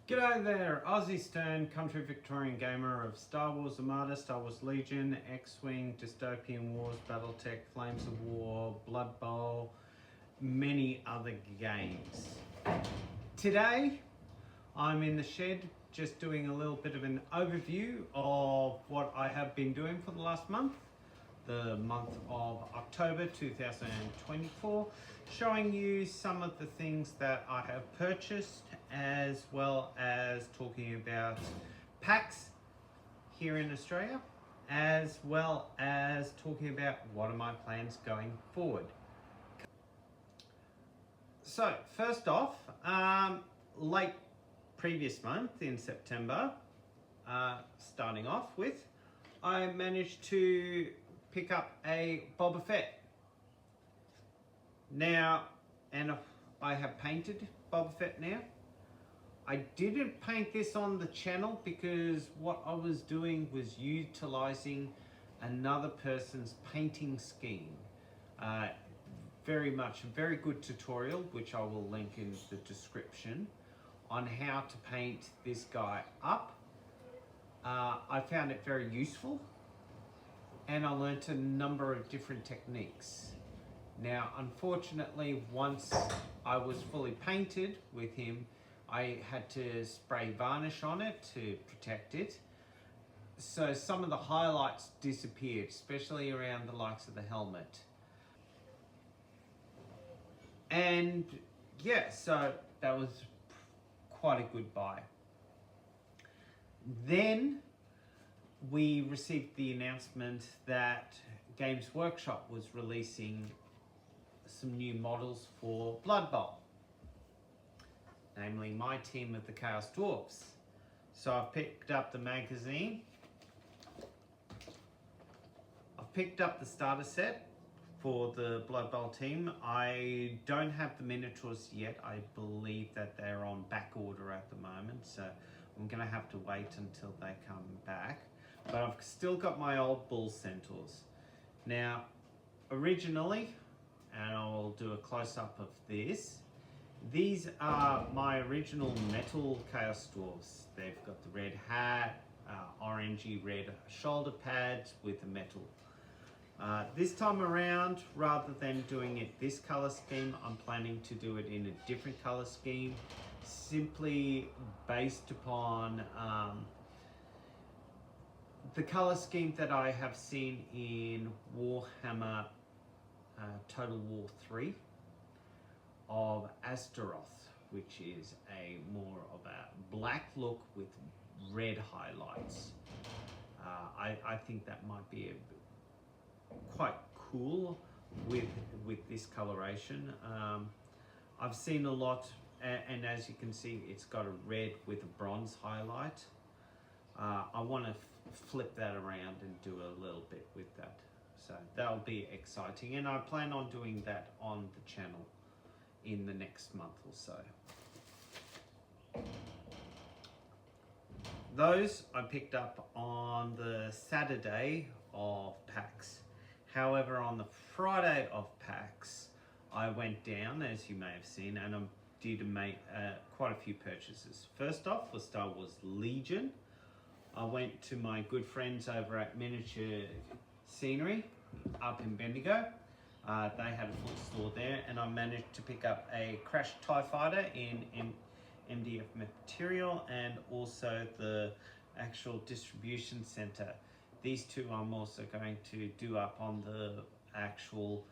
G'day there, Aussie Stern, country Victorian gamer of Star Wars Armada, Star Wars Legion, X-Wing, Dystopian Wars, Battletech, Flames of War, Blood Bowl, many other games. Today, I'm in the shed just doing a little bit of an overview of what I have been doing for the last month, the month of October 2024, showing you some of the things that I have purchased, as well as talking about packs here in Australia, as well as talking about what are my plans going forward. So first off, late previous month in September, starting off with, I managed to pick up a Boba Fett. Now, and I have painted Boba Fett now. I didn't paint this on the channel because what I was doing was utilizing another person's painting scheme. Very good tutorial, which I will link in the description, on how to paint this guy up. I found it very useful, and I learnt a number of different techniques. Now, unfortunately, once I was fully painted with him, I had to spray varnish on it to protect it. So some of the highlights disappeared, especially around the likes of the helmet. And yeah, so that was quite a good buy. Then we received the announcement that Games Workshop was releasing some new models for Blood Bowl, namely my team of the Chaos Dwarfs. So I've picked up the magazine, I've picked up the starter set for the Blood Bowl team. I don't have the miniatures yet. I believe that they're on back order at the moment, so I'm gonna have to wait until they come back. But I've still got my old Bull Centaurs. Now, originally, and I'll do a close-up of this, these are my original metal Chaos Dwarfs. They've got the red hat, orangey red shoulder pads with the metal. This time around, rather than doing it this color scheme, I'm planning to do it in a different color scheme, simply based upon the color scheme that I have seen in Warhammer Total War 3 of Astaroth, which is a more of a black look with red highlights. I think that might be quite cool with this coloration. I've seen a lot, and as you can see, it's got a red with a bronze highlight. I want to flip that around and do a little bit with that. So that'll be exciting, and I plan on doing that on the channel in the next month or so. Those I picked up on the Saturday of PAX. However, on the Friday of PAX, I went down, as you may have seen, and I did make quite a few purchases. First off was Star Wars Legion. I went to my good friends over at Miniature Scenery up in Bendigo. They had a full store there, and I managed to pick up a Crash TIE Fighter in MDF material, and also the actual distribution center. These two I'm also going to do up on the actual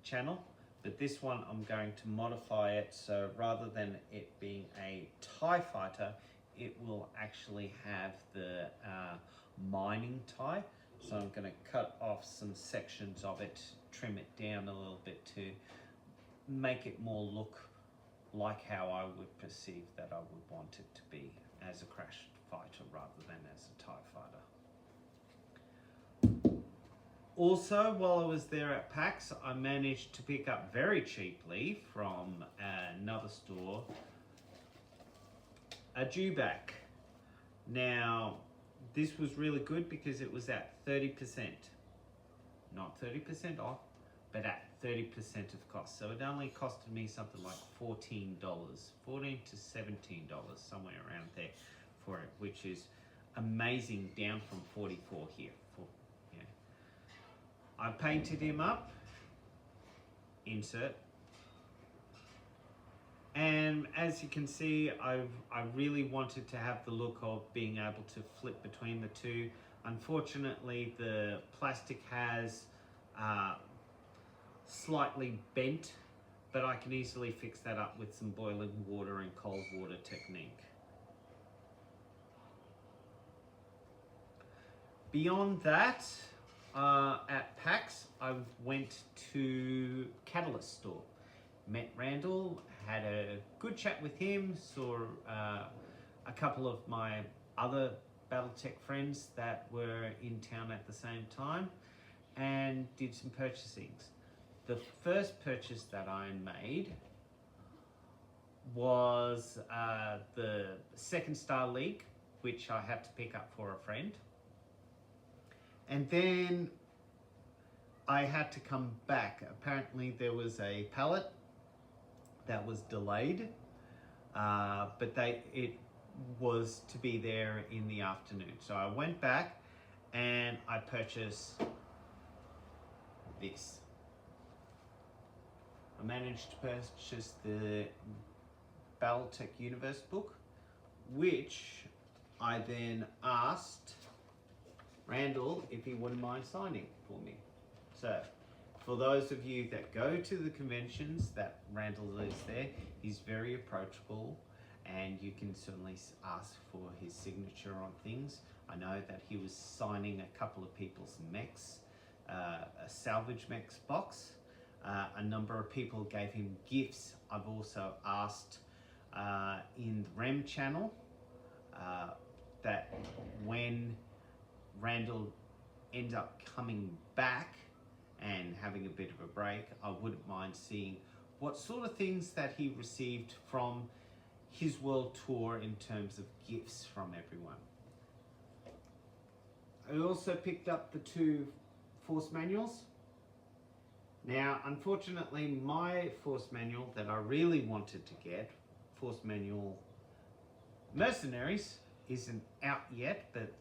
channel, but this one I'm going to modify it, so rather than it being a TIE Fighter, it will actually have the mining tie. So I'm going to cut off some sections of it, trim it down a little bit to make it more look like how I would perceive that I would want it to be as a Crash Fighter rather than as a TIE Fighter. Also, while I was there at PAX, I managed to pick up very cheaply from another store a Dewback. Now, this was really good because it was at 30%. Not 30% off, but at 30% of cost. So it only costed me something like $14, $14 to $17, somewhere around there for it, which is amazing, down from 44 here. Yeah. I painted him up, insert, and as you can see, I really wanted to have the look of being able to flip between the two. Unfortunately, the plastic has slightly bent, but I can easily fix that up with some boiling water and cold water technique. Beyond that, at PAX, I went to Catalyst store. Met Randall, had a good chat with him, saw a couple of my other Battletech friends that were in town at the same time, and did some purchasings. The first purchase that I made was the Second Star League, which I had to pick up for a friend. And then I had to come back. Apparently there was a pallet that was delayed, but it was to be there in the afternoon. So I went back and I purchased this. I managed to purchase the Battletech Universe book, which I then asked Randall if he wouldn't mind signing for me. So, for those of you that go to the conventions that Randall is there, he's very approachable, and you can certainly ask for his signature on things. I know that he was signing a couple of people's mechs, a salvage mechs box. A number of people gave him gifts. I've also asked in the REM channel that when Randall ends up coming back and having a bit of a break, I wouldn't mind seeing what sort of things that he received from his world tour in terms of gifts from everyone. I also picked up the 2 Force manuals. Now, unfortunately, my Force manual that I really wanted to get, Force Manual Mercenaries, isn't out yet, but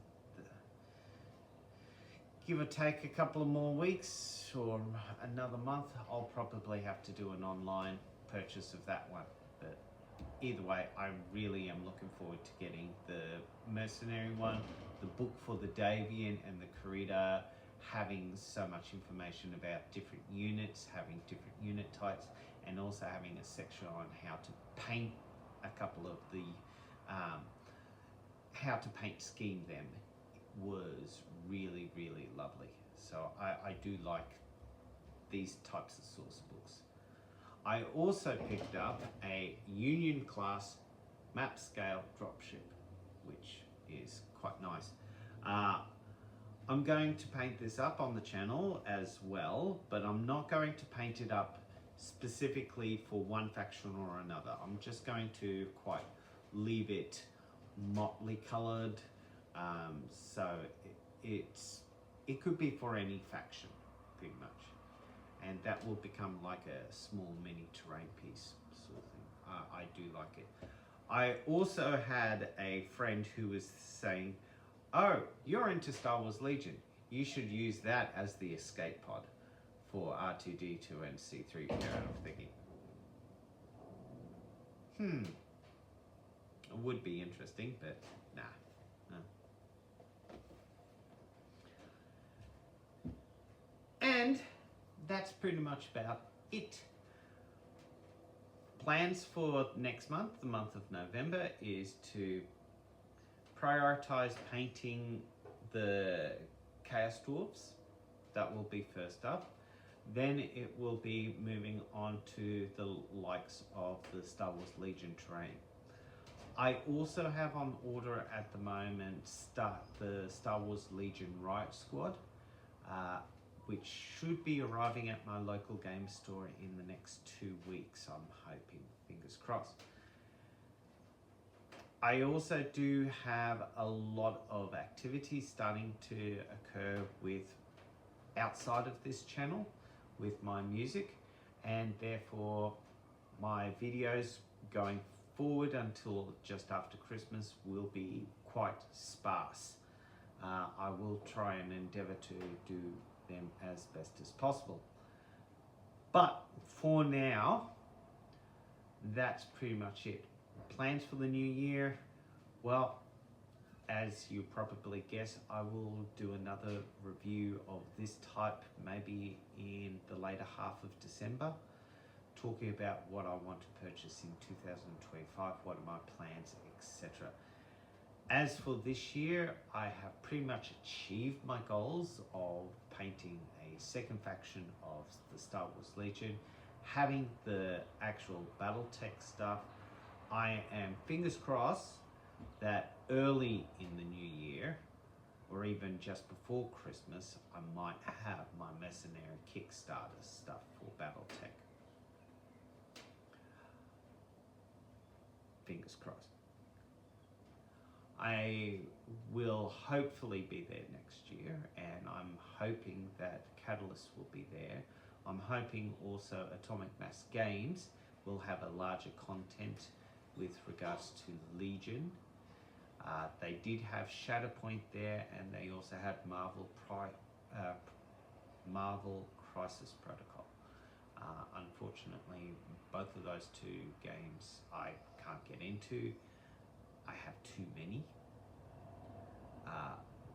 give or take a couple of more weeks or another month, I'll probably have to do an online purchase of that one. But either way, I really am looking forward to getting the Mercenary one, the book for the Davian and the Corrida, having so much information about different units, having different unit types, and also having a section on how to paint a couple of the, how to paint scheme them. It was really, really lovely. So I do like these types of source books. I also picked up a Union class map scale dropship, which is quite nice. I'm going to paint this up on the channel as well, but I'm not going to paint it up specifically for one faction or another. I'm just going to quite leave it motley colored, so it could be for any faction pretty much, and that will become like a small mini terrain piece sort of thing. I do like it. I also had a friend who was saying, oh, you're into Star Wars Legion, you should use that as the escape pod for R2-D2 and C-3PO. I'm thinking, it would be interesting, but nah. And that's pretty much about it. Plans for next month, the month of November, is to prioritize painting the Chaos Dwarves. That will be first up. Then it will be moving on to the likes of the Star Wars Legion terrain. I also have on order at the moment the Star Wars Legion Riot Squad, which should be arriving at my local game store in the next 2 weeks, I'm hoping, fingers crossed. I also do have a lot of activities starting to occur with outside of this channel, with my music, and therefore my videos going forward until just after Christmas will be quite sparse. I will try and endeavour to do them as best as possible. But for now, that's pretty much it. Plans for the new year? Well, as you probably guess, I will do another review of this type maybe in the later half of December, talking about what I want to purchase in 2025, what are my plans, etc. As for this year, I have pretty much achieved my goals of painting a second faction of the Star Wars Legion, having the actual Battletech stuff. I am fingers crossed that early in the new year, or even just before Christmas, I might have my Mercenary Kickstarter stuff for Battletech. Fingers crossed. I will hopefully be there next year, and I'm hoping that Catalyst will be there. I'm hoping also Atomic Mass Games will have a larger content with regards to Legion. They did have Shatterpoint there, and they also had Marvel Crisis Protocol. Unfortunately, both of those two games I can't get into. I have too many,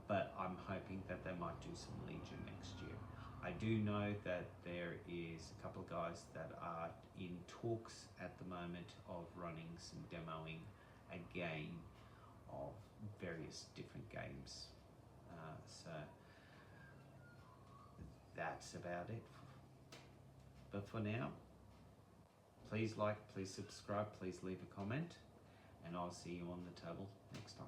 but I'm hoping that they might do some Legion next year. I do know that there is a couple of guys that are in talks at the moment of running some demoing a game of various different games. So that's about it. But for now, please like, please subscribe, please leave a comment, and I'll see you on the table next time.